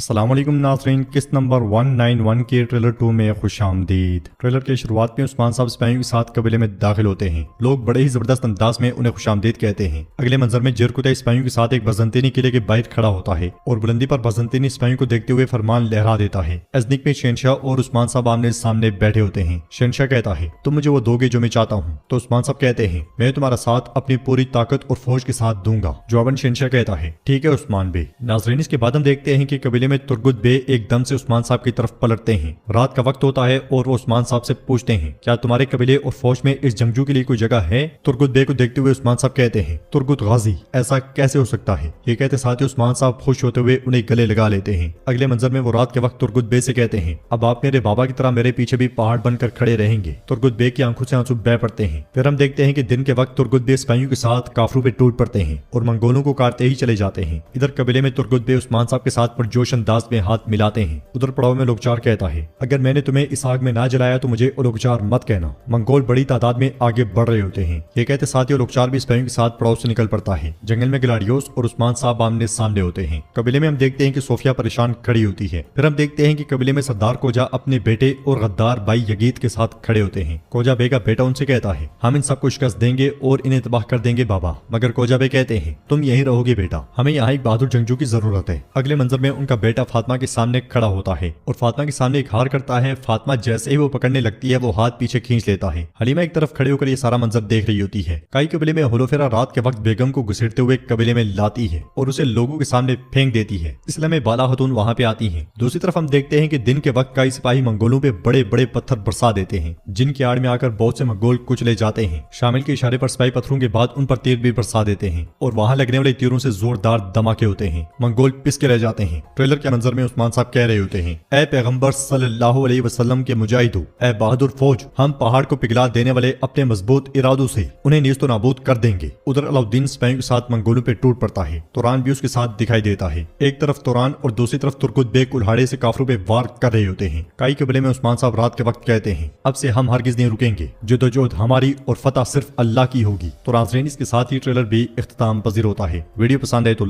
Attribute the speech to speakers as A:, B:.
A: अस्सलाम वालेकुम नाज़रीन, किस्त नंबर 191 के ट्रेलर 2 में खुशामदीद। ट्रेलर की शुरुआत में उस्मान साहब सिपाहियों के साथ कबीले में दाखिल होते हैं। लोग बड़े ही जबरदस्त अंदाज में उन्हें खुशामदीद कहते हैं। अगले मंजर में जिरकुतई सिपाहियों के साथ एक बजंतीनी किले के बाहर खड़ा होता है और बुलंदी पर बजंतीनी सिपाहियों को देखते हुए फरमान लहरा देता है। अजनिक में शहनशाह और उस्मान साहब आमने सामने बैठे होते हैं। शहनशाह कहता है, तुम मुझे वो दोगे जो मैं चाहता हूँ। तो उस्मान साहब कहते हैं, मैं तुम्हारा साथ अपनी पूरी ताकत और फौज के साथ दूंगा। जवाबन शहनशाह कहता है, ठीक है उस्मान बे। नाज़रीन, इसके बाद हम देखते हैं कि कबीले में तुर्गुत बे एकदम से उस्मान साहब की तरफ पलटते हैं। रात का वक्त होता है और वो उस्मान साहब से पूछते हैं, क्या तुम्हारे कबीले और फौज में इस जंगजू के लिए कोई जगह है? तुर्गुत बे को देखते हुए उस्मान साहब कहते हैं, तुर्गुत गाजी, ऐसा कैसे हो सकता है? ये कहते साथ ही उस्मान साहब खुश होते हुए उन्हें गले लगा लेते हैं। अगले मंजर में वो रात के वक्त तुर्गुत बे से कहते हैं, अब आप मेरे बाबा की तरह मेरे पीछे भी पहाड़ बनकर खड़े रहेंगे। तुर्गुत बे की आंखों से आंसू बह पड़ते हैं। फिर हम देखते हैं कि दिन के वक्त तुर्गुत बे सिपाहियों के साथ काफरों पे टूट पड़ते हैं और मंगोलों को काटते ही चले जाते हैं। इधर कबीले में तुर्गुत बे उस्मान साहब के साथ पुरजोश अंदाज में हाथ मिलाते हैं। उधर पड़ाव में लोकचार कहता है, अगर मैंने तुम्हें इस आग में ना जलाया तो मुझे लोकचार मत कहना। मंगोल बड़ी तादाद में आगे बढ़ रहे होते हैं। ये कहते साथ ही लोकचार भी सिपाहियों के साथ पड़ाव से निकल पड़ता है। जंगल में गिलाडियोस और उस्मान साहब आमने सामने होते हैं। कबीले में हम देखते हैं कि सोफिया परेशान खड़ी होती है। फिर हम देखते हैं कि कबीले में सरदार कोजा अपने बेटे और गद्दार भाई यगीत के साथ खड़े होते हैं। कोजा बे का बेटा उनसे कहता है, हम इन सबको शिकस्त देंगे और इन्हें तबाह कर देंगे बाबा। मगर कोजा बे कहते हैं, तुम यहीं रहोगे बेटा, हमें यहाँ एक बहादुर जंगजू की जरूरत है। अगले मंजर में उनका बेटा फातिमा के सामने खड़ा होता है और फातिमा के सामने एक हार करता है। फातिमा जैसे ही वो पकड़ने लगती है वो हाथ पीछे खींच लेता है। हलीमा एक तरफ खड़े होकर ये सारा मंजर देख रही होती है। कई कबीले में होलोफेरा रात के वक्त बेगम को घसीटते हुए कबीले में लाती है और उसे लोगों के सामने फेंक देती है। इसलिए में बाला खतून वहां पे आती हैं। दूसरी तरफ हम देखते हैं कि दिन के वक्त कई सिपाही मंगोलों पे बड़े बड़े पत्थर बरसा देते हैं, जिनकी आड़ में आकर बहुत से मंगोल कुचले जाते हैं। शामिल के इशारे पर सिपाही पत्थरों के बाद उन पर तीर भी बरसा देते हैं और वहां लगने वाले तीरों से जोरदार धमाके होते हैं। मंगोल पिस के रह जाते हैं। ट्रेलर के मंजर में उस्मान साहब कह रहे होते हैं, ए पैगंबर सल्लल्लाहु अलैहि वसल्लम के मुजाहिदो, ए बहादुर फौज, हम पहाड़ को पिघला देने वाले अपने मजबूत इरादों से उन्हें नीस्तो नाबूद कर देंगे। उधर अलाउद्दीन सिपाहियों के साथ मंगोलों पे टूट पड़ता है। तुरान भी उसके साथ दिखाई देता है। एक तरफ तुरान और दूसरी तरफ तुर्गुत बे कुल्हाड़े से काफरों पे वार कर रहे होते हैं। कई कबीले में उस्मान साहब रात के वक्त कहते हैं, अब से हम हरगिज नहीं रुकेंगे, जदोजहद हमारी और फतह सिर्फ अल्लाह की होगी। तो नाज़रीन, इसके साथ ही ट्रेलर भी इख्तिताम पजीर होता है। वीडियो पसंद आए तो